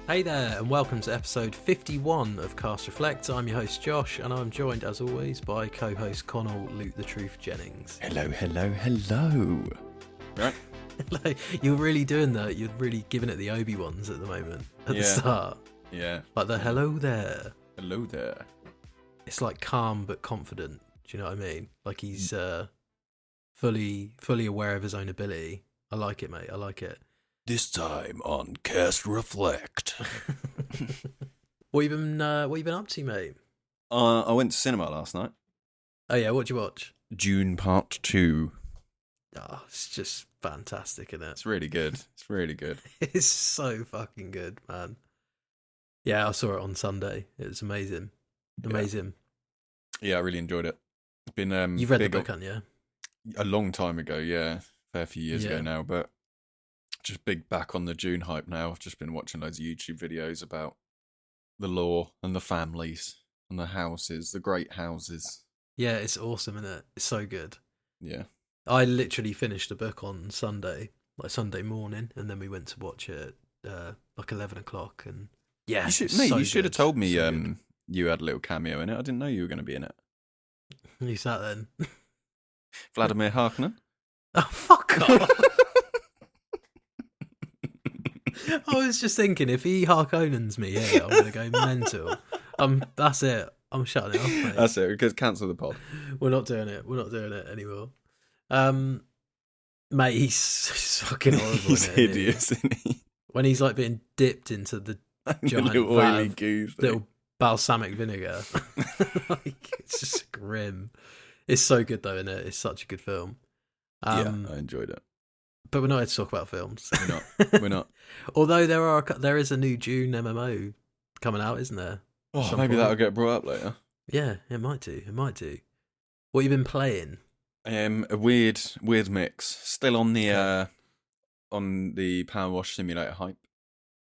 Hey there, and welcome to episode 51 of Cast Reflect. I'm your host Josh, and I'm joined as always by co-host Connell Luke the Truth Jennings. Hello. Right? Like, you're really doing that. You're really giving it the Obi-Wans at the moment, at the start. Yeah. Like the hello there. Hello there. It's like calm but confident. Do you know what I mean? Like he's fully aware of his own ability. I like it, mate. I like it. This time on Cast Reflect. What you been up to, mate? I went to cinema last night. Oh yeah, what'd you watch? Dune Part 2. Oh, it's just fantastic, isn't it? It's really good. It's so fucking good, man. Yeah, I saw it on Sunday. It was amazing. Amazing. Yeah, I really enjoyed it. It's been You've read the book, haven't you? A long time ago, yeah. Fair few years ago now, but just big back on the Dune hype now. I've just been watching loads of YouTube videos about the lore and the families and the houses, the great houses. Yeah, it's awesome, isn't it? It's so good. Yeah. I literally finished the book on Sunday, like Sunday morning, and then we went to watch it like 11 o'clock. And yeah, you should have told me you had a little cameo in it. I didn't know you were going to be in it. Who's that then? Vladimir Harkonnen. Oh, fuck off. I was just thinking, if he Harkonnens me, yeah, I'm going to go mental. That's it. I'm shutting it off, mate. That's it. Because cancel the pod. We're not doing it. We're not doing it anymore. Mate, he's fucking horrible. He's hideous, isn't he? When he's like being dipped into the giant little oily goo, little balsamic vinegar. Like, it's just grim. It's so good though, isn't it? It's such a good film. Yeah, I enjoyed it. But we're not here to talk about films. We're not. Although there is a new Dune MMO coming out, isn't there? Oh, maybe that'll get brought up later. Yeah, it might do. What you been playing? A weird mix. Still on the Power Wash Simulator hype.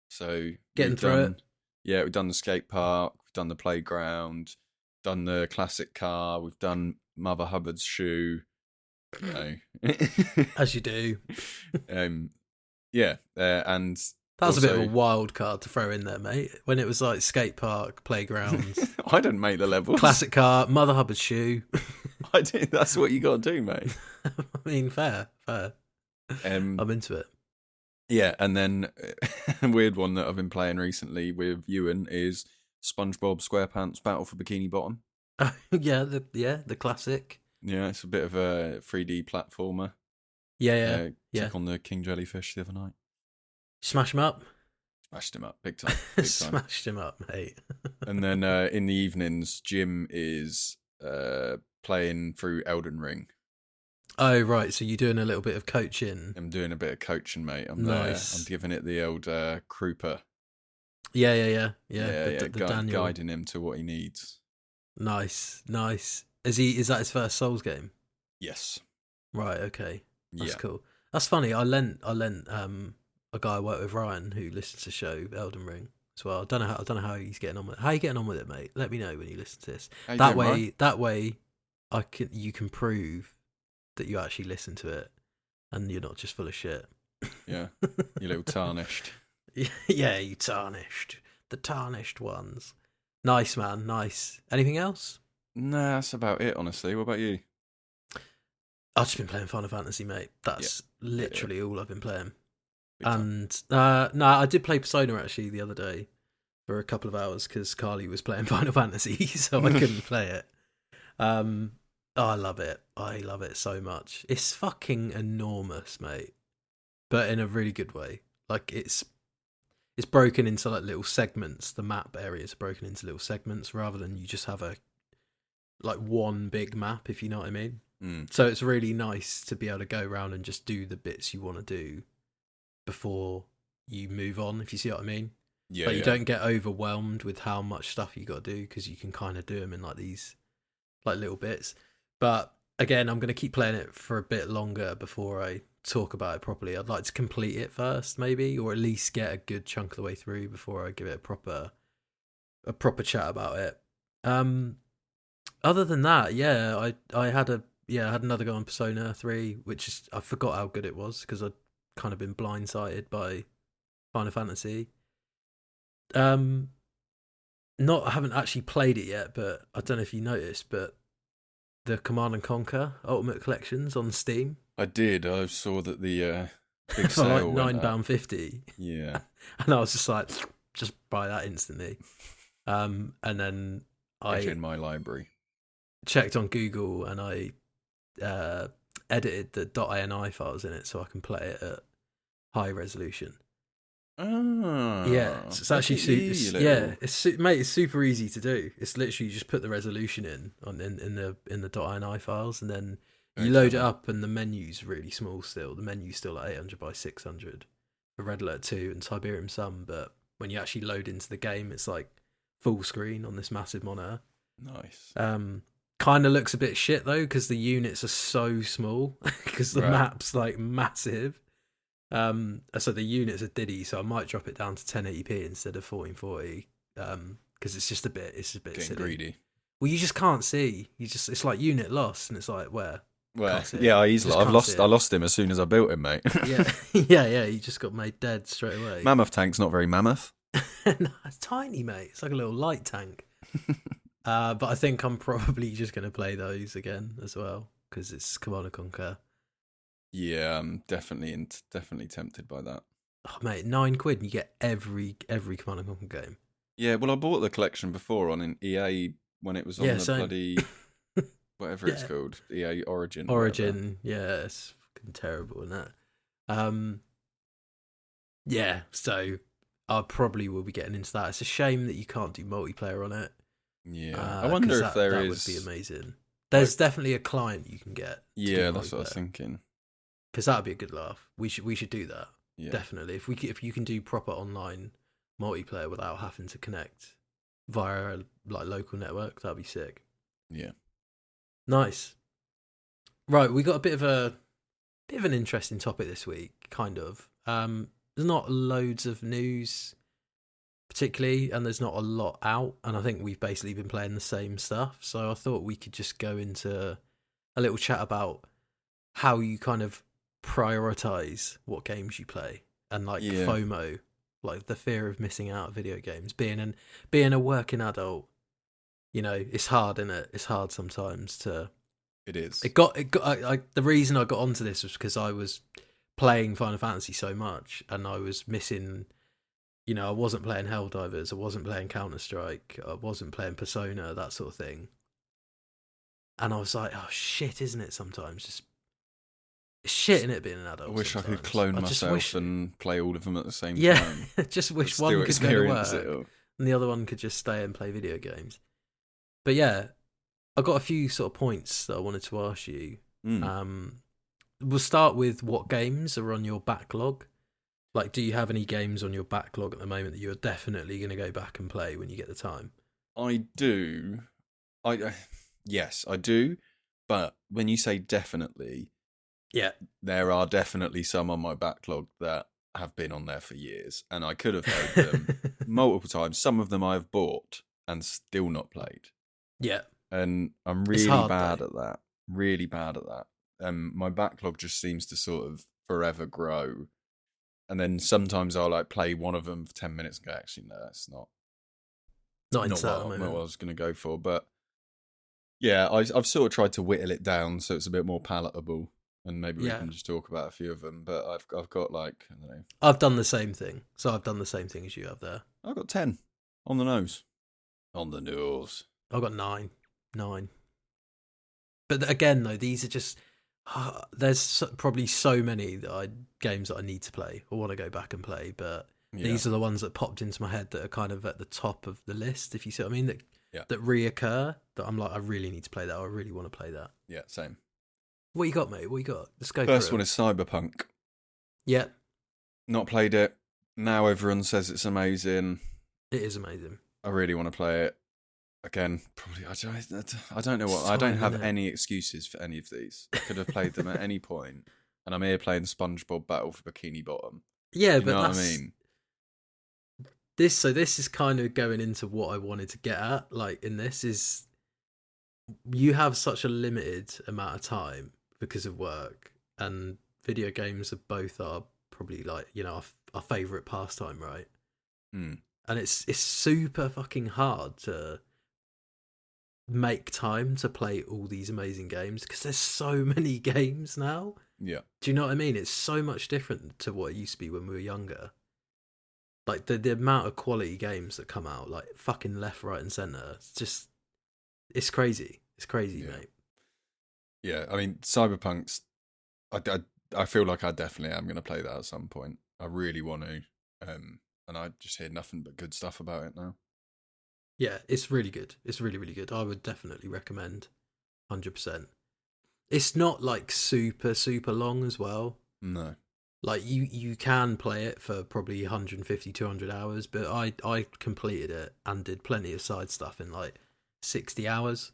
So Getting through it. Yeah, we've done the skate park, we've done the playground, done the classic car, we've done Mother Hubbard's shoe. As you do. And that was a bit of a wild card to throw in there, mate. When it was like skate park, playground. I didn't make the levels. Classic car, Mother Hubbard's shoe. I did. That's what you got to do, mate. I mean, fair. I'm into it. Yeah, and then a weird one that I've been playing recently with Ewan is SpongeBob SquarePants Battle for Bikini Bottom. The classic. Yeah, it's a bit of a 3D platformer. Yeah. Took on the King Jellyfish the other night. Smash him up. Smashed him up, big time. Smashed him up, mate. And then in the evenings, Jim is playing through Elden Ring. Oh, right. So you're doing a little bit of coaching. I'm doing a bit of coaching, mate. I'm nice. I'm giving it the old Krupa. Yeah. The Daniel. Guiding him to what he needs. Nice. Is that his first Souls game? Yes. Right. Okay. That's cool. That's funny. I lent a guy I work with, Ryan, who listens to the show Elden Ring as well. I don't know how he's getting on with it. How are you getting on with it, mate? Let me know when you listen to this. That way, you can prove that you actually listen to it and you're not just full of shit. Yeah, you little tarnished. Yeah, you tarnished. The tarnished ones. Nice, man. Nice. Anything else? Nah, that's about it, honestly. What about you? I've just been playing Final Fantasy, mate. That's literally all I've been playing. And I did play Persona actually the other day for a couple of hours because Carly was playing Final Fantasy, so I couldn't play it. I love it. I love it so much. It's fucking enormous, mate, but in a really good way. Like it's broken into like little segments. The map areas are broken into little segments rather than you just have one big map, if you know what I mean. So it's really nice to be able to go around and just do the bits you want to do before you move on, if you see what I mean. Yeah. But you don't get overwhelmed with how much stuff you got to do because you can kind of do them in like these like little bits. But again, I'm going to keep playing it for a bit longer before I talk about it properly. I'd like to complete it first, maybe, or at least get a good chunk of the way through before I give it a proper chat about it. Other than that, I had another go on Persona 3, which is, I forgot how good it was because I'd kind of been blindsided by Final Fantasy. I haven't actually played it yet, but I don't know if you noticed, but the Command and Conquer Ultimate Collections on Steam. I did. I saw that the big For like sale went up. £9.50. Yeah. And I was just like, just buy that instantly. And then It's I in my library. checked on Google and I edited the .ini files in it so I can play it at high resolution. Yeah, so it's actually mate, it's super easy to do. It's literally you just put the resolution in the .ini files, and then you load it up, and the menu's really small still. The menu's still like 800 by 600 for Red Alert 2 and Tiberium Sun, but when you actually load into the game, it's like full screen on this massive monitor. Nice. Kind of looks a bit shit though because the units are so small because the map's like massive. So the units are diddy, so I might drop it down to 1080p instead of 1440 because it's just a bit getting silly. Greedy. Well, you just can't see. It's like unit lost, and it's like where. Well, yeah, I lost him as soon as I built him, mate. yeah. He just got made dead straight away. Mammoth tank's not very mammoth. No, it's tiny, mate. It's like a little light tank. But I think I'm probably just going to play those again as well because it's Command & Conquer. Yeah, I'm definitely tempted by that. Oh, mate, £9 and you get every Command & Conquer game. Yeah, well, I bought the collection before on an EA when it was on the same. bloody whatever it's called, EA Origin. Yeah, it's fucking terrible, isn't it? Yeah, so I probably will be getting into that. It's a shame that you can't do multiplayer on it. Yeah, I wonder if that would be amazing. There's definitely a client you can get. Yeah, that's what I was thinking. Because that'd be a good laugh. We should do that. Yeah. Definitely. If you can do proper online multiplayer without having to connect via like local network, that'd be sick. Yeah. Nice. Right, we got a bit of an interesting topic this week, kind of. There's not loads of news particularly, and there's not a lot out, and I think we've basically been playing the same stuff. So I thought we could just go into a little chat about how you kind of prioritize what games you play and like FOMO, like the fear of missing out video games. Being a working adult, you know, it's hard, isn't it? It's hard sometimes to. It is. The reason I got onto this was because I was playing Final Fantasy so much, and I was missing. You know, I wasn't playing Helldivers, I wasn't playing Counter-Strike, I wasn't playing Persona, that sort of thing. And I was like, oh shit, isn't it sometimes? Just it's shit, innit, being an adult. I wish sometimes. I could clone myself and play all of them at the same time. Yeah, just wish one could go to work and the other one could just stay and play video games. But yeah, I got a few sort of points that I wanted to ask you. We'll start with what games are on your backlog. Like, do you have any games on your backlog at the moment that you're definitely going to go back and play when you get the time? I do. Yes, I do. But when you say definitely, yeah, there are definitely some on my backlog that have been on there for years, and I could have played them multiple times. Some of them I've bought and still not played. Yeah, and I'm really bad at that. Really bad at that. My backlog just seems to sort of forever grow. And then sometimes I'll like play one of them for 10 minutes and go, actually, no, that's not what I was going to go for. But yeah, I've sort of tried to whittle it down so it's a bit more palatable, and maybe we can just talk about a few of them. But I've got like, I don't know. I've done the same thing. So I've done the same thing as you have there. I've got 10 on the nose. On the nose. I've got 9. But again, though, these are just. There's probably so many games that I need to play or want to go back and play, but these are the ones that popped into my head that are kind of at the top of the list, if you see what I mean, that reoccur, that I'm like, I really need to play that, or I really want to play that. Yeah, same. What you got, mate? What you got? Let's go. First one is Cyberpunk. Yeah. Not played it. Now everyone says it's amazing. It is amazing. I really want to play it. Again, probably I don't know what. I don't have any excuses for any of these. I could have played them at any point, and I'm here playing SpongeBob Battle for Bikini Bottom. Yeah, but you know what I mean. This is kind of going into what I wanted to get at. Like in this is, you have such a limited amount of time because of work, and video games are both our probably like, you know, our favorite pastime, right? and it's super fucking hard to make time to play all these amazing games because there's so many games now. Yeah. Do you know what I mean? It's so much different to what it used to be when we were younger. Like the amount of quality games that come out, like fucking left, right, and center. It's crazy. It's crazy, mate. Yeah, I mean, Cyberpunk's. I feel like I definitely am going to play that at some point. I really want to, and I just hear nothing but good stuff about it now. Yeah, it's really good. It's really, really good. I would definitely recommend, 100%. It's not like super, super long as well. No. Like you can play it for probably 150, 200 hours, but I completed it and did plenty of side stuff in like 60 hours,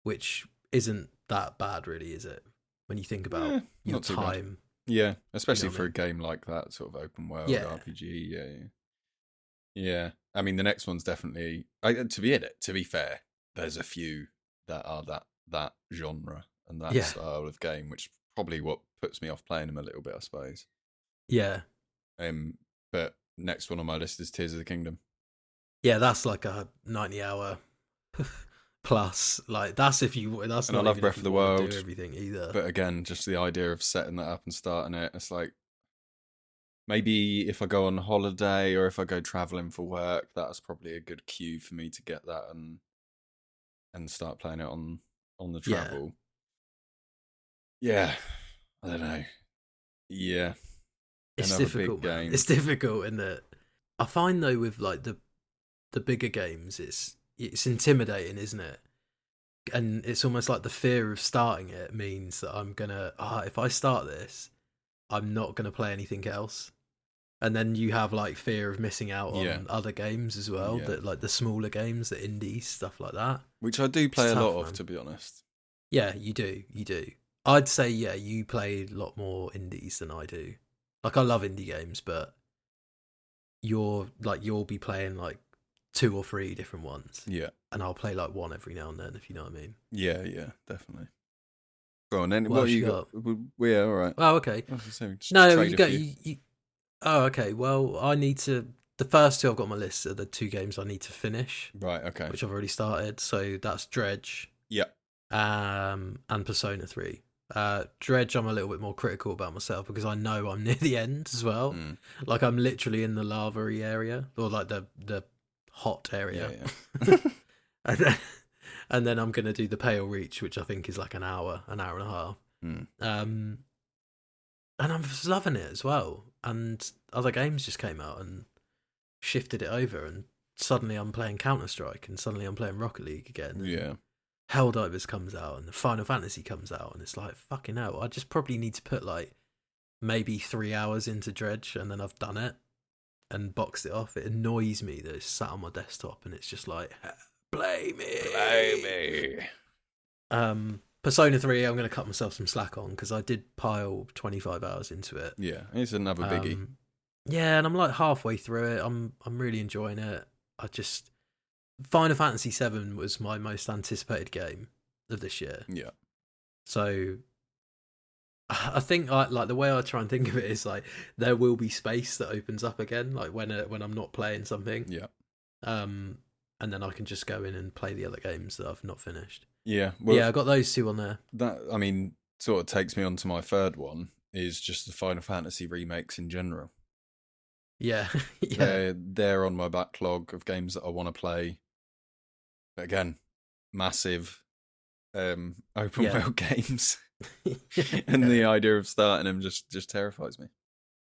which isn't that bad, really, is it? When you think about your time. Yeah, especially for a game like that, sort of open world RPG. Yeah. I mean, the next one's definitely. To be fair, there's a few that are that genre and that style of game, which is probably what puts me off playing them a little bit, I suppose. Yeah. But next one on my list is Tears of the Kingdom. Yeah, that's like a 90-hour plus. Like that's if you. That's and not I love even Breath of the Wild. do everything either. But again, just the idea of setting that up and starting it, it's like maybe if I go on holiday or if I go traveling for work, that's probably a good cue for me to get that and start playing it on the travel. Yeah, I don't know. Yeah, it's difficult, man. It's difficult, isn't it? I find though with like the bigger games, it's intimidating, isn't it? And it's almost like the fear of starting it means that I'm gonna if I start this, I'm not gonna play anything else. And then you have like fear of missing out on other games as well, that like the smaller games, the indies, stuff like that. Which I do play a lot of, to be honest. Yeah, you do. I'd say you play a lot more indies than I do. Like I love indie games, but you'll be playing like 2 or 3 different ones. Yeah. And I'll play like one every now and then, if you know what I mean. Yeah, definitely. Go on then. What you got? Yeah, all right. Oh, okay. No, you got you. Oh, okay. Well, I need to. The first 2 I've got on my list are the 2 games I need to finish. Right. Okay. Which I've already started. So that's Dredge. Yeah. And Persona 3. Dredge, I'm a little bit more critical about myself because I know I'm near the end as well. Like I'm literally in the lava-y area, or like the hot area. Yeah. and then I'm gonna do the Pale Reach, which I think is like an hour and a half. And I'm just loving it as well. And other games just came out and shifted it over, and suddenly I'm playing Counter-Strike, and suddenly I'm playing Rocket League again. Yeah. Helldivers comes out, and the Final Fantasy comes out, and it's like, fucking hell, I just probably need to put like maybe 3 hours into Dredge, and then I've done it and boxed it off. It annoys me that it's sat on my desktop, and it's just like, play me. Persona 3, I'm going to cut myself some slack on because I did pile 25 hours into it. Yeah, it's another biggie. Yeah, and I'm like halfway through it. I'm really enjoying it. Final Fantasy 7 was my most anticipated game of this year. Yeah. So I think like the way I try and think of it is like there will be space that opens up again, like when I'm not playing something. Yeah. And then I can just go in and play the other games that I've not finished. Yeah. Well, yeah, I got those 2 on there. That, I mean, sort of takes me on to my third one, is just the Final Fantasy remakes in general. Yeah. Yeah. They're on my backlog of games that I want to play. But again, massive open world games. And the idea of starting them just terrifies me.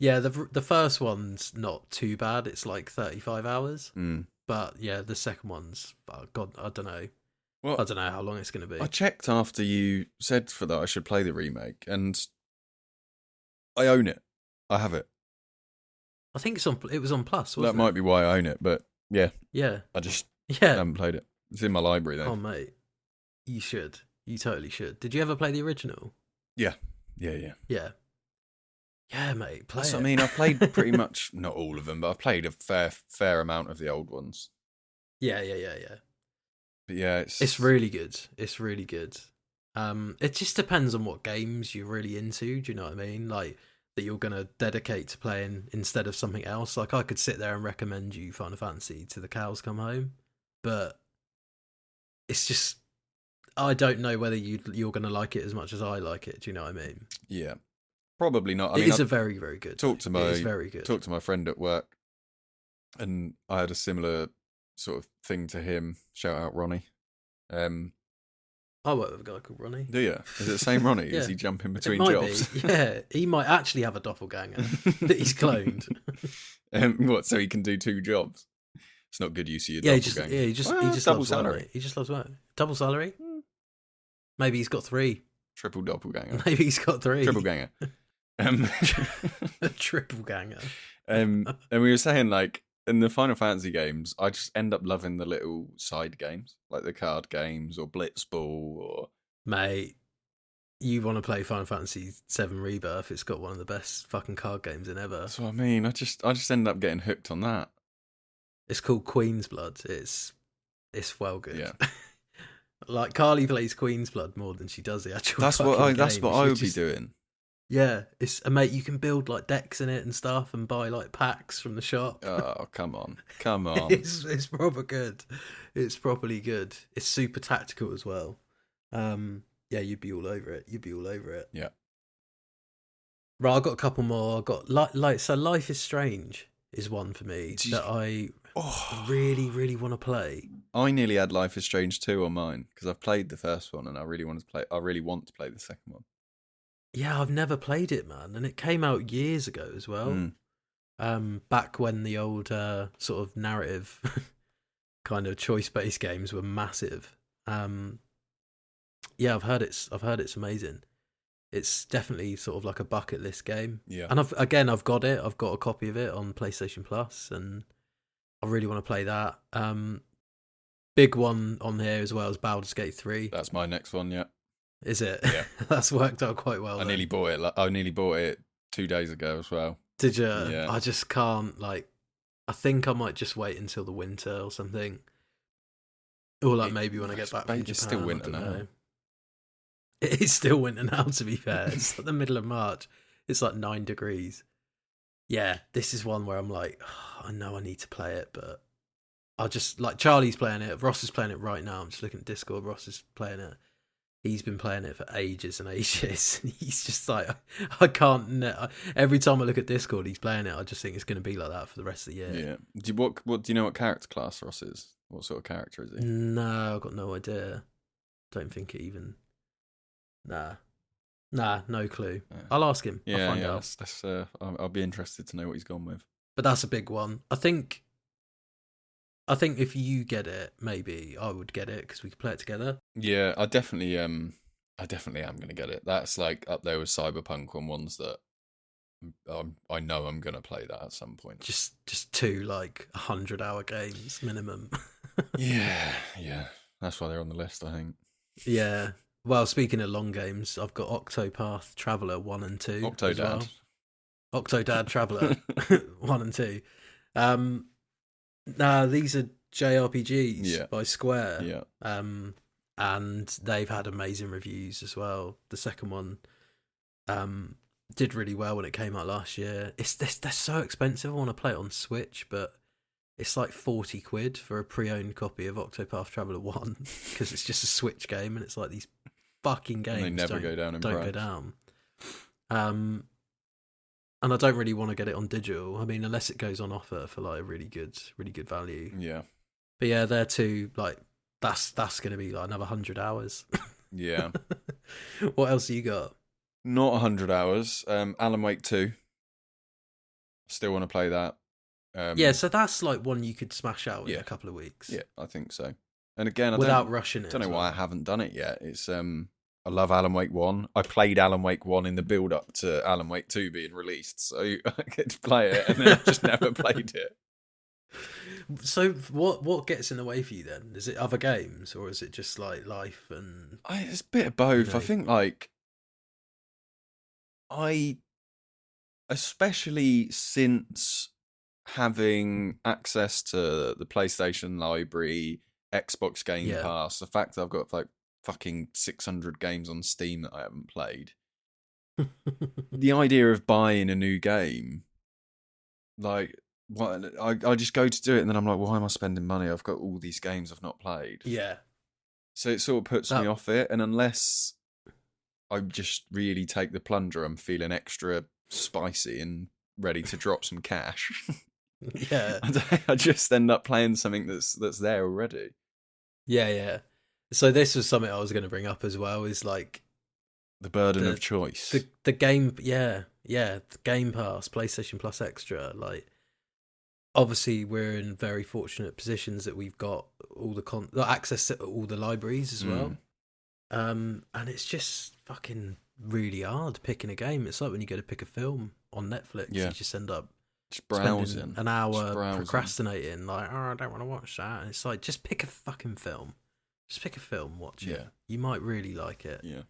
Yeah, the first one's not too bad. It's like 35 hours. But yeah, the second one's, God, I don't know. Well, I don't know how long it's going to be. I checked after you said for that I should play the remake, and I own it. I have it. I think it was on Plus, wasn't it? That might be why I own it, but yeah. Yeah. I just haven't played it. It's in my library, though. Oh, mate. You should. You totally should. Did you ever play the original? Yeah. Yeah, mate. Play it. I mean, I've played pretty much, not all of them, but I've played a fair amount of the old ones. Yeah. But yeah, it's really good. It's really good. It just depends on what games you're really into. Do you know what I mean? Like that you're going to dedicate to playing instead of something else. Like, I could sit there and recommend you Final Fantasy to the cows come home, but it's just, I don't know whether you're going to like it as much as I like it. Do you know what I mean? Yeah, probably not. It is a very, very good. It is very good. Talked to my friend at work, and I had a similar sort of thing to him. Shout out Ronnie. I work with a guy called Ronnie. Do you? Is it the same Ronnie? Yeah. Is he jumping between It might jobs? Be. Yeah, he might actually have a doppelganger that he's cloned. What? So he can do 2 jobs? It's not good use of your doppelganger. He just double loves salary. Work, he just loves work. Double salary? Maybe he's got 3. Triple doppelganger. Maybe he's got 3. Triple ganger. A triple ganger. And we were saying, like, in the Final Fantasy games, I just end up loving the little side games, like the card games or Blitzball or... Mate, you want to play Final Fantasy VII Rebirth, it's got one of the best fucking card games in ever. That's what I mean. I just end up getting hooked on that. It's called Queen's Blood. It's well good. Yeah. Like, Carly plays Queen's Blood more than she does the actual That's what I would be just doing. Yeah, mate, you can build like decks in it and stuff and buy like packs from the shop. Oh, come on. It's proper good. It's properly good. It's super tactical as well. Yeah, you'd be all over it. Yeah. Right, I've got a couple more. I've got so Life is Strange is one for me that I really, really want to play. I nearly had Life is Strange 2 on mine because I've played the first one and I really want to play the second one. Yeah, I've never played it, man, and it came out years ago as well. Back when the old sort of narrative kind of choice-based games were massive. Yeah, I've heard it's amazing. It's definitely sort of like a bucket list game. Yeah, and I've got it. I've got a copy of it on PlayStation Plus, and I really want to play that. Big one on here as well is Baldur's Gate 3. That's my next one. Yeah. Is it? Yeah. That's worked out quite well. I nearly bought it. I nearly bought it 2 days ago as well. Did you? Yeah. I just can't, like, I think I might just wait until the winter or something. Or like maybe when I get back from Japan. It's still winter now. It is still winter now, to be fair. It's like the middle of March. It's like 9 degrees. Yeah, this is one where I'm like, I know I need to play it, but I'll just, like, Charlie's playing it. Ross is playing it right now. I'm just looking at Discord. Ross is playing it. He's been playing it for ages and ages. He's just like, I can't. Every time I look at Discord, he's playing it. I just think it's going to be like that for the rest of the year. Yeah. Do you know what character class Ross is? What sort of character is he? No, I've got no idea. Don't think it even. Nah, no clue. Yeah. I'll ask him. Yeah, I'll find out. I'll be interested to know what he's gone with. But that's a big one. I think if you get it, maybe I would get it because we could play it together. Yeah, I definitely am going to get it. That's like up there with Cyberpunk on ones that I know I'm going to play that at some point. Just 2 like 100-hour games minimum. Yeah. That's why they're on the list, I think. Yeah. Well, speaking of long games, I've got Octopath Traveler 1 and 2. Octodad. Well. Octodad Traveler 1 and 2. These are JRPGs by Square. Yeah. And they've had amazing reviews as well. The second one did really well when it came out last year. They're so expensive. I want to play it on Switch, but it's like 40 quid for a pre-owned copy of Octopath Traveler 1 because it's just a Switch game and it's like these fucking games and they never go down in price. Go down. And I don't really want to get it on digital. I mean, unless it goes on offer for like a really good value. Yeah. But yeah, they're 2, like, that's going to be like another 100 hours. Yeah. What else you got? Not 100 hours. Alan Wake 2. Still want to play that. Yeah, so that's like one you could smash out in a couple of weeks. Yeah, I think so. And again, without rushing it. I don't know why I haven't done it yet. It's I love Alan Wake 1. I played Alan Wake 1 in the build up to Alan Wake 2 being released, so I get to play it, and then I've just never played it. So what gets in the way for you then? Is it other games, or is it just like life and? It's a bit of both. You know? I think like especially since having access to the PlayStation library, Xbox Game Pass, the fact that I've got like fucking 600 games on Steam that I haven't played, the idea of buying a new game, like, what I just go to do it, and then I'm like, why am I spending money? I've got all these games I've not played. Yeah. So it sort of puts me off it, and unless I just really take the plunger, I'm feeling extra spicy and ready to drop some cash. Yeah. I just end up playing something that's there already. Yeah. So this was something I was going to bring up as well, is like the burden of choice. The game, the Game Pass, PlayStation Plus Extra. Like, obviously, we're in very fortunate positions that we've got all the access to all the libraries as well. And it's just fucking really hard picking a game. It's like when you go to pick a film on Netflix, you just end up just browsing an hour procrastinating, like, I don't want to watch that. And it's like, just pick a fucking film. Just pick a film, watch it. You might really like it. Yeah.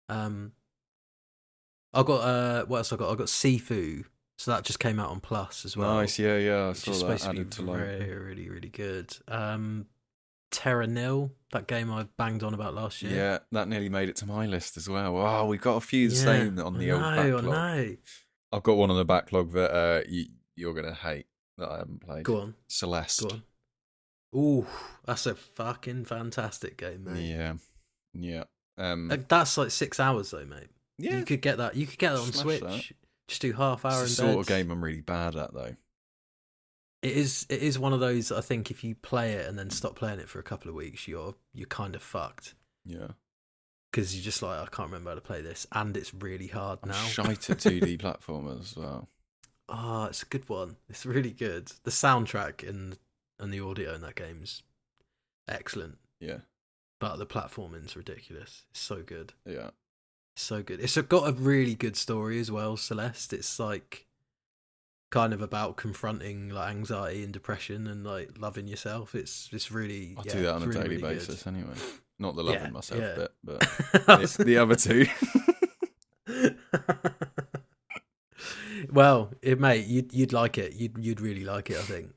I got what else I got? I got Sifu, so that just came out on Plus as well. Nice, yeah. I saw that supposed added to be really, really good. Terra Nil, that game I banged on about last year. Yeah, that nearly made it to my list as well. Oh, we've got a few the same on the old backlog. I know. I've got one on the backlog that you're gonna hate that I haven't played. Go on, Celeste. Go on. Ooh, that's a fucking fantastic game, mate. Yeah. That's like 6 hours though, mate. Yeah, you could get that. You could get that on Switch. That. Just do half hour. It's the sort of game I'm really bad at, though. It is one of those. I think if you play it and then stop playing it for a couple of weeks, you're kind of fucked. Yeah. Because you're just like, I can't remember how to play this, and it's really hard now. I'm shite at 2D platformers as well. Oh, it's a good one. It's really good. The soundtrack and the audio in that game's excellent. Yeah. But the platforming's ridiculous. It's so good. Yeah. It's so good. It's got a really good story as well, Celeste. It's like kind of about confronting like anxiety and depression and like loving yourself. It's really I do that on a daily really basis good. anyway. Not the loving myself bit, but the other two. Well, mate, you'd like it. You'd really like it, I think.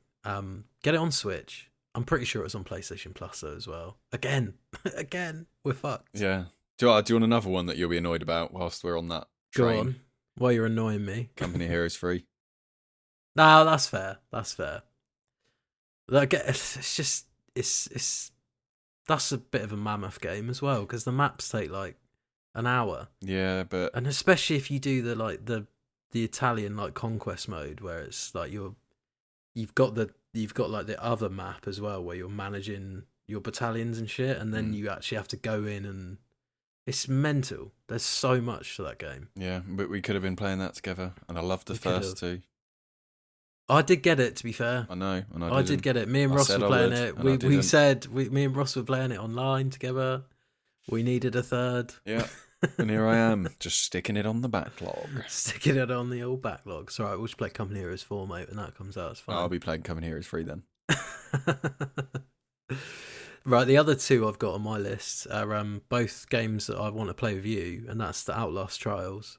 Get it on Switch. I'm pretty sure it's on PlayStation Plus though as well. Again, we're fucked. Yeah. Do you want another one that you'll be annoyed about whilst we're on that train? Go on. While you're annoying me. Company Heroes 3. No, that's fair. Like, it's that's a bit of a mammoth game as well, because the maps take like an hour. Yeah, and especially if you do the Italian like conquest mode, where it's like you've got like the other map as well, where you're managing your battalions and shit, and then you actually have to go in, and it's mental. There's so much to that game. Yeah, but we could have been playing that together, and I loved the first two. I did get it, to be fair. I know, and I did get it. Me and Ross were playing it. We said me and Ross were playing it online together. We needed a third. Yeah, and here I am, just sticking it on the backlog. Sticking it on the old backlog. So, right, we'll just play Company Heroes 4, mate, when that comes out. It's fine. I'll be playing Company Heroes 3 then. Right, the other two I've got on my list are both games that I want to play with you, and that's the Outlast Trials.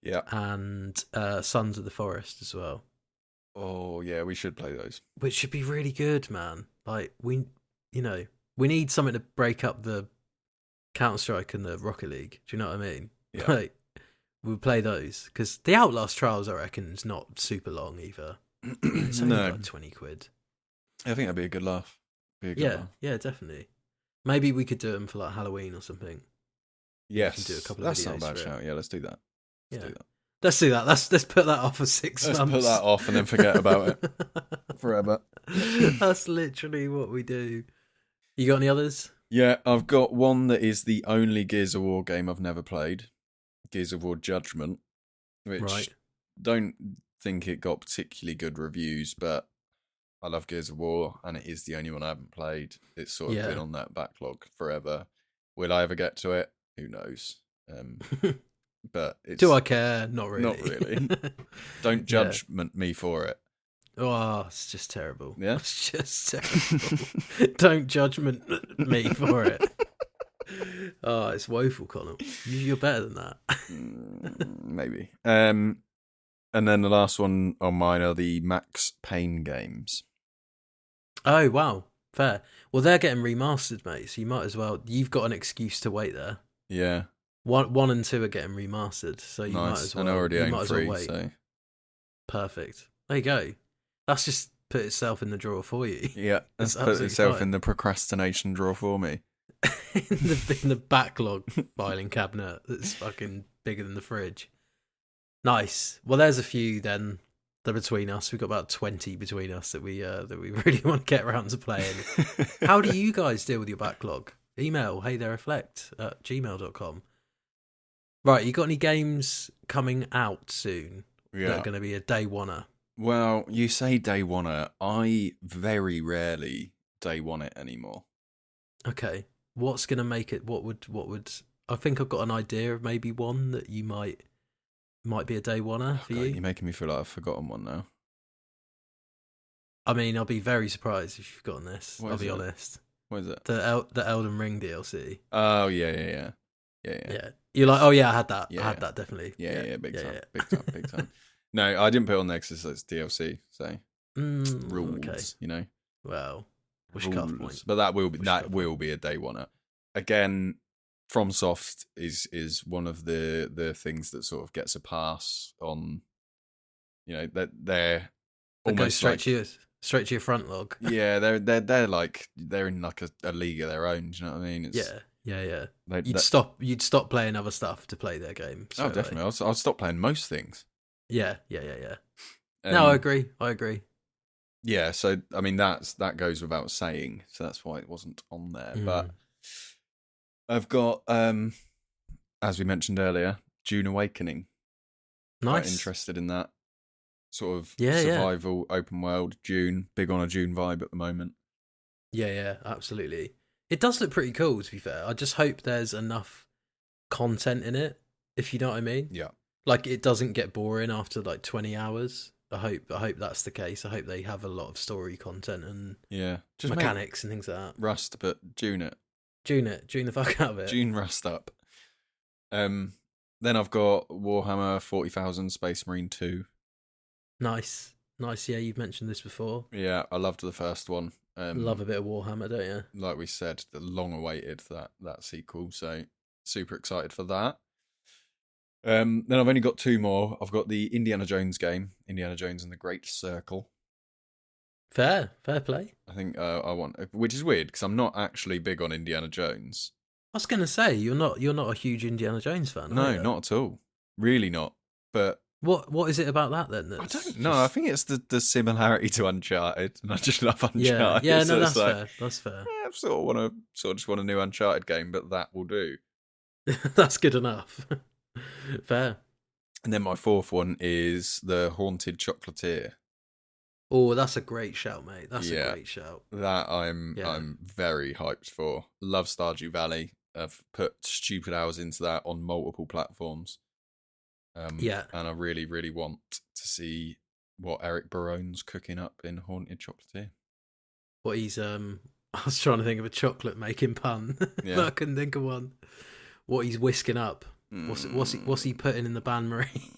Yeah. And Sons of the Forest as well. Oh, yeah, we should play those. Which should be really good, man. Like, we need something to break up the Counter-Strike and the Rocket League. Do you know what I mean? Yeah. Like, we'll play those. Because the Outlast Trials, I reckon, is not super long either. It's only like 20 quid. I think that'd be a good laugh. Yeah, definitely. Maybe we could do them for like Halloween or something. Yes, do a couple of that's not a bad shout. Yeah, let's do that. Let's do that. Let's put that off for 6 months. Let's put that off and then forget about it forever. That's literally what we do. You got any others? Yeah, I've got one that is the only Gears of War game I've never played. Gears of War Judgment, which don't think it got particularly good reviews, but I love Gears of War, and it is the only one I haven't played. It's sort of been on that backlog forever. Will I ever get to it? Who knows? But do I care? Not really. Not really. Don't judge me for it. Oh, it's just terrible. Yeah? It's just terrible. Don't judgment me for it. Oh, it's woeful, Connor. You're better than that. Maybe. And then the last one on mine are the Max Payne games. Oh, wow. Fair. Well, they're getting remastered, mate, so you might as well. You've got an excuse to wait there. Yeah. One and two are getting remastered, so you might Nice. as well. And I already you own might as well 3, wait. so Perfect. There you go. That's just put itself in the drawer for you. yeah, that's put absolutely itself fine. in the procrastination drawer for me. in the backlog filing cabinet that's fucking bigger than the fridge. Nice. Well, there's a few then. That between us, we've got about 20 between us that we really want to get around to playing. How do you guys deal with your backlog? Email heythereflect@gmail.com. Right, you got any games coming out soon that are going to be a day oneer? Well, you say day oneer. I very rarely day one it anymore. Okay, what's going to make it? What would? I think I've got an idea of maybe one that you might be a day oneer for you. You're making me feel like I've forgotten one now. I mean, I'll be very surprised if you've forgotten this. I'll be honest. What is it? The Elden Ring DLC. Oh yeah. You're like, oh yeah, I had that. Yeah. I had that definitely. Yeah, big time. No, I didn't put it on there because it's DLC. So rules, okay. you know. Well, cuff point. But that will be a day oneer. Again, FromSoft is one of the things that sort of gets a pass on. You know that they're almost straight to your front log. Yeah, they're like they're in like a league of their own. Do you know what I mean? Yeah. You'd stop playing other stuff to play their game. Oh, definitely. I'll stop playing most things. Yeah. No, I agree. Yeah, so I mean that goes without saying. So that's why it wasn't on there. But I've got, as we mentioned earlier, Dune Awakening. Nice. Quite interested in that sort of survival open world. Dune, big on a Dune vibe at the moment. Yeah, absolutely. It does look pretty cool, to be fair. I just hope there's enough content in it, if you know what I mean. Yeah. Like it doesn't get boring after like 20 hours. I hope that's the case. I hope they have a lot of story content and just mechanics and things like that. Rust, but Dune it. Dune the fuck out of it. Dune Rust up. Then I've got Warhammer 40,000 Space Marine 2. Nice. Yeah, you've mentioned this before. Yeah, I loved the first one. Love a bit of Warhammer, don't you? Like we said, the long awaited that sequel. So super excited for that. Then I've only got 2 more. I've got the Indiana Jones game, Indiana Jones and the Great Circle. Fair play. I think I want, which is weird because I'm not actually big on Indiana Jones. I was gonna say you're not a huge Indiana Jones fan. No, not at all. Really not. But what is it about that then? I don't know. I think it's the similarity to Uncharted, and I just love Uncharted. Yeah. So No, that's fair. That's fair. I just want a new Uncharted game, but that will do. That's good enough. Fair. And then my 4th one is the Haunted Chocolatier. Oh, that's a great shout, mate. That's a great shout. That I'm very hyped for. Love Stardew Valley. I've put stupid hours into that on multiple platforms. And I really, really want to see what Eric Barone's cooking up in Haunted Chocolatier. What he's I was trying to think of a chocolate making pun, but I couldn't think of one. What he's whisking up. What's he putting in the bain marie?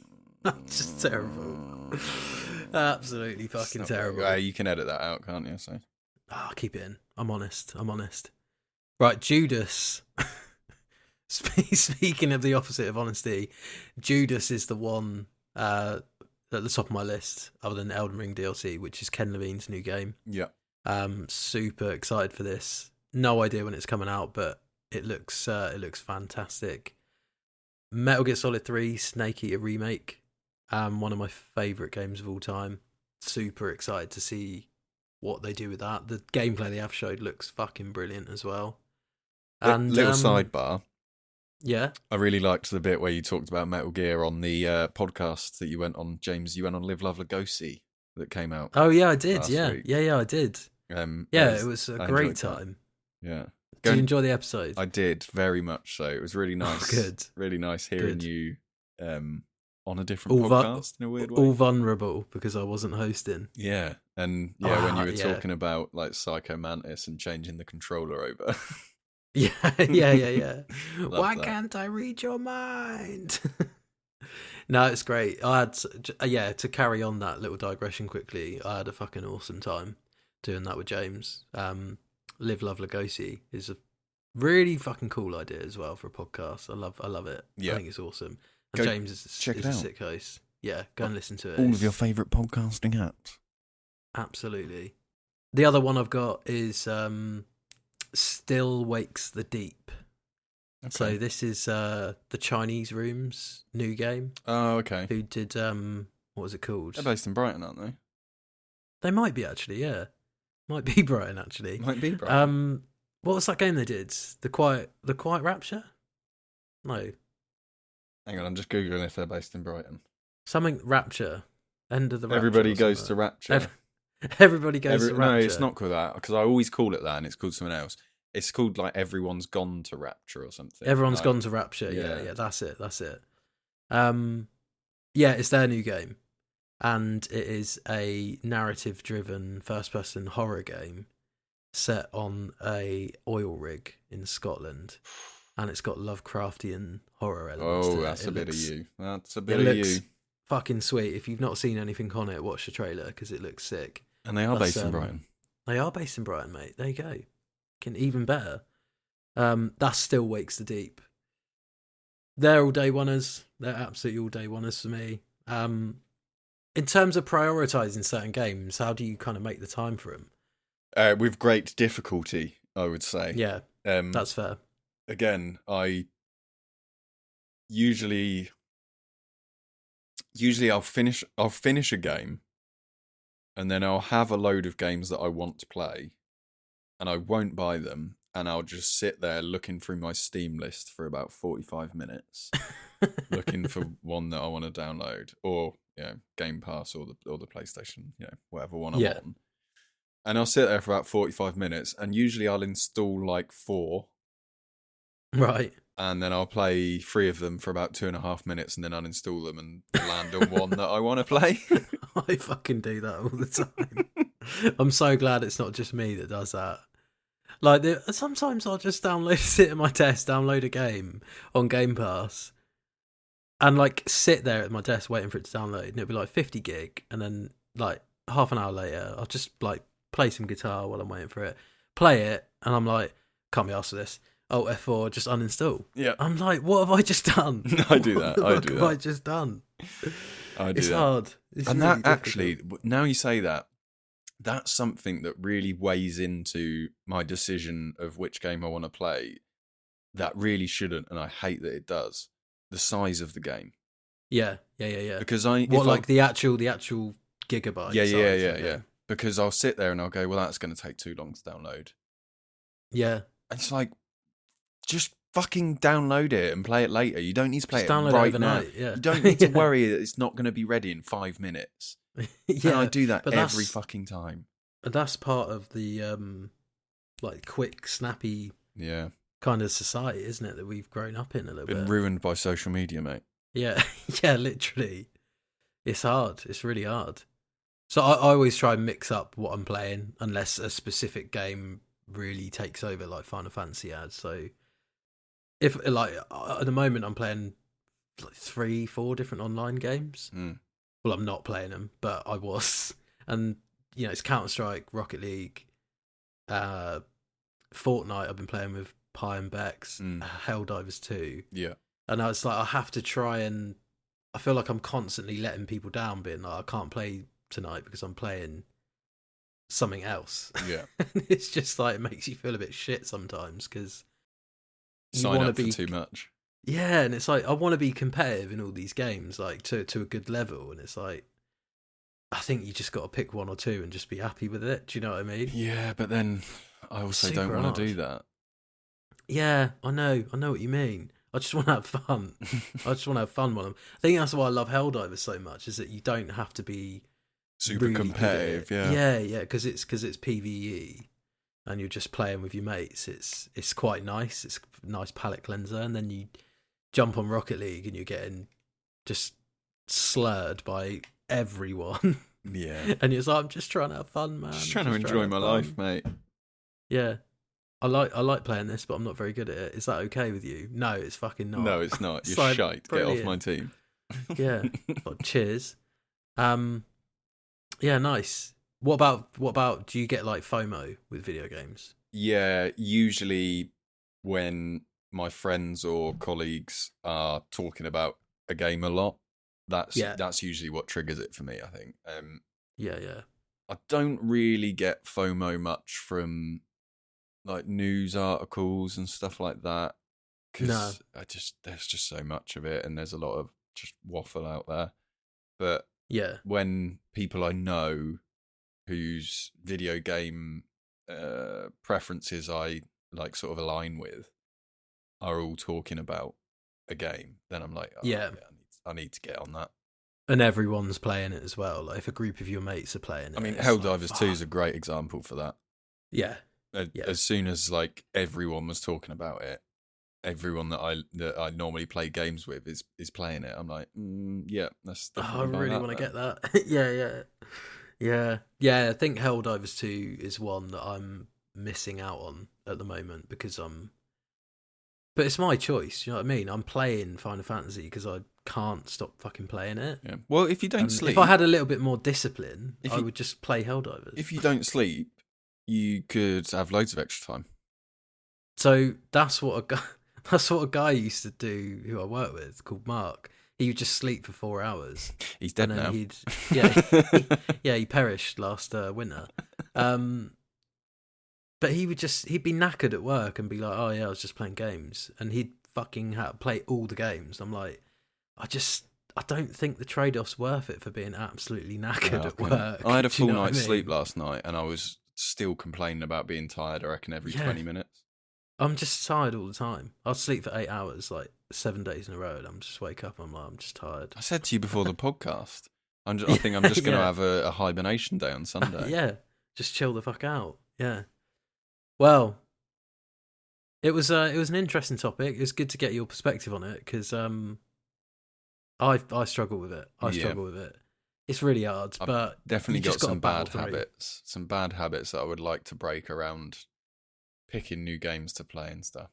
That's just terrible. Absolutely fucking terrible. You can edit that out, can't you? So I'll keep it in. I'm honest. Right, Judas. Speaking of the opposite of honesty, Judas is the one at the top of my list, other than Elden Ring DLC, which is Ken Levine's new game. Yeah. Super excited for this. No idea when it's coming out, but it looks fantastic. Metal Gear Solid 3 Snake Eater remake, one of my favourite games of all time. Super excited to see what they do with that. The gameplay they have showed looks fucking brilliant as well. And little sidebar. Yeah. I really liked the bit where you talked about Metal Gear on the podcast that you went on, James. You went on Live, Love, Legacy that came out. Oh yeah, I did. Yeah, week. yeah, I did. It was a great time. Yeah. Did you enjoy the episode? I did, very much so. It was really nice. Good. Really nice hearing you on a different podcast in a weird way. All vulnerable because I wasn't hosting. Yeah. And when you were talking about like Psycho Mantis and changing the controller over. Yeah. Why can't I read your mind? No, it's great. I had to carry on that little digression quickly. I had a fucking awesome time doing that with James. Live, Love, Legacy is a Really fucking cool idea as well for a podcast. I love it. Yeah. I think it's awesome. And Go James is check it a out. sick host. Yeah, go and listen to it. All of your favourite podcasting apps. Absolutely. The other one I've got is Still Wakes the Deep. Okay. So this is the Chinese Room's new game. Oh, okay. Who did what was it called? They're based in Brighton, aren't they? They might be actually, yeah. Might be Brighton actually. Might be Brighton. What was that game they did? The Quiet Rapture? No. Hang on, I'm just googling if they're based in Brighton. Something Rapture. End of the Rapture. Everybody goes to Rapture. Everybody goes to Rapture. No, it's not called that, because I always call it that and it's called something else. It's called like Everyone's Gone to Rapture or something. Everyone's Gone to Rapture. Yeah, that's it. Yeah, it's their new game, and it is a narrative-driven first-person horror game set on a oil rig in Scotland, and it's got Lovecraftian horror elements. Oh, that's a bit of you. That's a bit of you. Fucking sweet. If you've not seen anything on it, watch the trailer because it looks sick. And they are based in Brighton. They are based in Brighton, mate. There you go. Even better. That Still Wakes the Deep. They're all day oneers. They're absolutely all day oneers for me. In terms of prioritising certain games, how do you kind of make the time for them? With great difficulty, I would say. Yeah, that's fair. Again, I usually I'll finish a game, and then I'll have a load of games that I want to play, and I won't buy them, and I'll just sit there looking through my Steam list for about 45 minutes, looking for one that I want to download, or Game Pass or the PlayStation, whatever one I'm on. And I'll sit there for about 45 minutes, and usually I'll install like 4. Right. And then I'll play 3 of them for about 2.5 minutes, and then uninstall them and land on one that I want to play. I fucking do that all the time. I'm so glad it's not just me that does that. Like, sometimes I'll just sit at my desk, download a game on Game Pass, and like sit there at my desk waiting for it to download, and it'll be like 50 gig, and then like half an hour later, I'll just like play some guitar while I'm waiting for it, play it, and I'm like, can't be asked for this. Oh, F4, just uninstall. Yeah. I'm like, what have I just done? I do that. What have I just done? It's hard. It's and really that actually, now you say that, that's something that really weighs into my decision of which game I want to play. That really shouldn't, and I hate that it does. The size of the game. Yeah. Because the actual gigabyte? Yeah. Because I'll sit there and I'll go, well, that's going to take too long to download. Yeah. It's like, just fucking download it and play it later. You don't need to play just it right now. Yeah. You don't need to worry that it's not going to be ready in 5 minutes. And I do that every fucking time. But that's part of the like quick, snappy kind of society, isn't it, that we've grown up in a little bit. Been ruined by social media, mate. Yeah, literally. It's hard. It's really hard. So I always try and mix up what I'm playing, unless a specific game really takes over, like Final Fantasy has. So if like at the moment I'm playing like 3-4 different online games. Well, I'm not playing them, but I was, and it's Counter-Strike, Rocket League, Fortnite. I've been playing with Pi and Bex, Helldivers 2. Yeah, and it's like I have to try, and I feel like I'm constantly letting people down, being like, I can't play tonight because I'm playing something else. Yeah. It's just like, it makes you feel a bit shit sometimes because you sign up for too much. Yeah, and it's like, I want to be competitive in all these games, like to a good level, and it's like, I think you just got to pick one or two and just be happy with it. Do you know what I mean? Yeah, but then I also don't want to do that. Yeah, I know what you mean. I just want to have fun. I just want to have fun with them. I think that's why I love Helldivers so much, is that you don't have to be super really competitive. Yeah, because it's PvE, and you're just playing with your mates. It's quite nice. It's a nice palate cleanser, and then you jump on Rocket League and you're getting just slurred by everyone. Yeah, and it's like, I'm just trying to have fun, man. Just trying to enjoy my life, mate. Yeah. I like playing this, but I'm not very good at it. Is that okay with you? No, it's fucking not. No, it's not. You're like, shite. Brilliant. Get off my team. Yeah. Well, cheers. Yeah, nice. What about do you get like FOMO with video games? Yeah, usually when my friends or colleagues are talking about a game a lot. That's usually what triggers it for me, I think. Yeah. I don't really get FOMO much from like news articles and stuff like that, because there's just so much of it, and there's a lot of just waffle out there. But when people I know whose video game preferences I like sort of align with are all talking about a game, then I'm like, I need to get on that. And everyone's playing it as well. Like if a group of your mates are playing it. I mean, Helldivers 2 is a great example for that. Yeah. As soon as like everyone was talking about it, everyone that I normally play games with is playing it. I'm like, that's. I really want to get that. Yeah. I think Helldivers 2 is one that I'm missing out on at the moment because but it's my choice. You know what I mean? I'm playing Final Fantasy because I can't stop fucking playing it. Yeah. Well, if you don't sleep, if I had a little bit more discipline, I would just play Helldivers. If you don't sleep, you could have loads of extra time. So that's what a guy used to do who I work with called Mark. He would just sleep for 4 hours. He's dead now. He perished last winter. But he'd be knackered at work and be like, oh yeah, I was just playing games. And he'd fucking play all the games. I'm like, I don't think the trade-off's worth it for being absolutely knackered at work. I had a full night's sleep last night and I was still complaining about being tired, I reckon, every 20 minutes. I'm just tired all the time. I'll sleep for 8 hours, like 7 days in a row, and I'm just wake up and I'm like, I'm just tired. I said to you before the podcast, I think I'm just going to have a hibernation day on Sunday. Yeah, just chill the fuck out. Yeah. Well, it was an interesting topic. It was good to get your perspective on it because I struggle with it. Struggle with it. It's really hard, but definitely got some bad habits. Some bad habits that I would like to break around picking new games to play and stuff.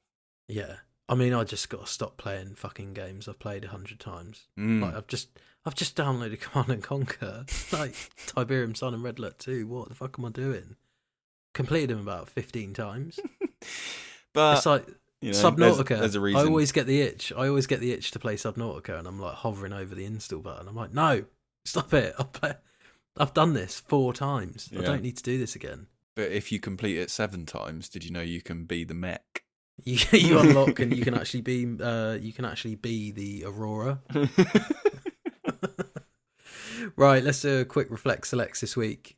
Yeah, I mean, I just got to stop playing fucking games I've played 100 times. Like I've just downloaded Command and Conquer, like Tiberium Sun and Red Alert 2. What the fuck am I doing? Completed them about 15 times. But it's like Subnautica. There's a reason. I always get the itch to play Subnautica, and I'm like hovering over the install button. I'm like, no, stop it. I've done this 4 times. I don't need to do this again. But if you complete it 7 times, did you know you can be the mech? You unlock and you can actually be the Aurora. Right, let's do a quick reflect selects this week.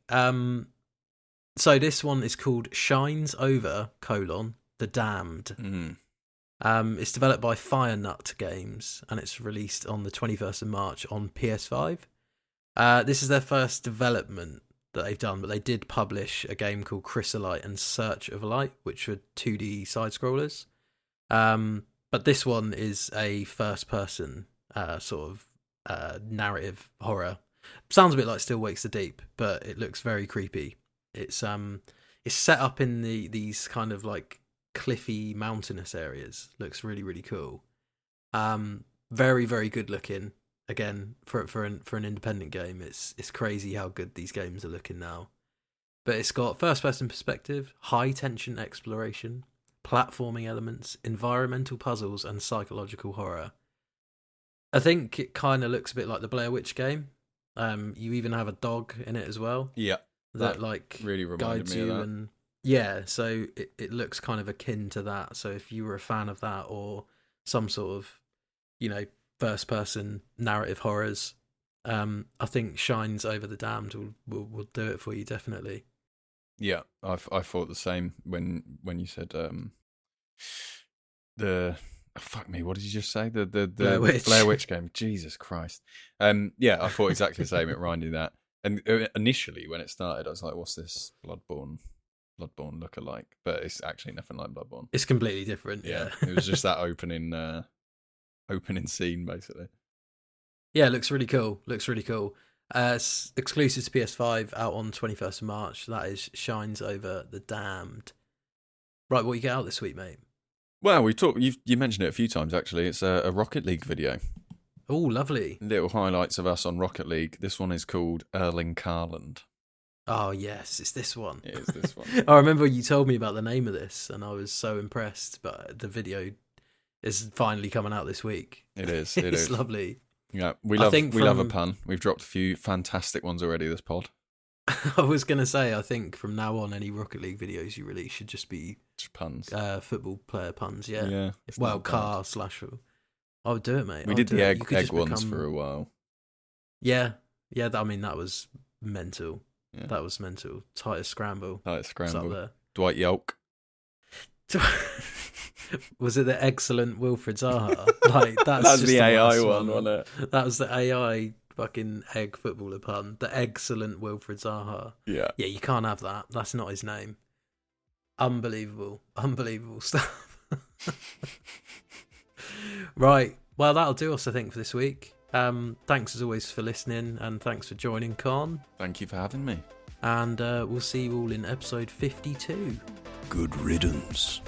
So this one is called Shines Over: The Damned. It's developed by Firenut Games and it's released on the 21st of March on PS5. This is their first development that they've done, but they did publish a game called Chrysolite and Search of Light, which were 2D side-scrollers. But this one is a first-person sort of narrative horror. Sounds a bit like Still Wakes the Deep, but it looks very creepy. It's set up in these kind of like cliffy mountainous areas. Looks really, really cool. Very, very good looking. Again, for an independent game, it's crazy how good these games are looking now. But it's got first person perspective, high tension exploration, platforming elements, environmental puzzles, and psychological horror. I think it kind of looks a bit like the Blair Witch game. You even have a dog in it as well. Yeah, that like really reminded guides me you of that. and yeah, so it looks kind of akin to that. So if you were a fan of that or some sort of, first person narrative horrors, I think Shines Over the Damned will do it for you, definitely. Yeah, I thought the same when you said fuck me, what did you just say? The Blair Witch game. Jesus Christ. Yeah, I thought exactly the same. It reminded me of that. And initially when it started, I was like, what's this Bloodborne lookalike? But it's actually nothing like Bloodborne. It's completely different. Yeah. It was just that opening scene, basically. Yeah, it looks really cool. It's exclusive to PS5, out on 21st of March. That is Shines Over the Damned. Right, what you get out this week, mate? Well, you mentioned it a few times, actually. It's a Rocket League video. Oh, lovely. Little highlights of us on Rocket League. This one is called Erling Haaland. Oh yes, it's this one. It is this one. I remember you told me about the name of this, and I was so impressed. But the video is finally coming out this week. It is. It's lovely. Yeah, we love a pun. We've dropped a few fantastic ones already this pod. I was going to say, I think from now on, any Rocket League videos you release should just be puns. Football player puns, yeah. Yeah. Well, car / football. I would do it, mate. We did the egg ones for a while. Yeah. Yeah, that was mental. Yeah. That was mental. Titus Scramble. Titus Scramble. Up there. Dwight Yolk. Was it the excellent Wilfred Zaha? Like that's just the AI one, wasn't it? That was the AI fucking egg footballer pun. The excellent Wilfred Zaha. Yeah. Yeah, you can't have that. That's not his name. Unbelievable stuff. Right. Well, that'll do us, I think, for this week. Thanks as always for listening, and thanks for joining, Con. Thank you for having me. And we'll see you all in episode 52. Good riddance.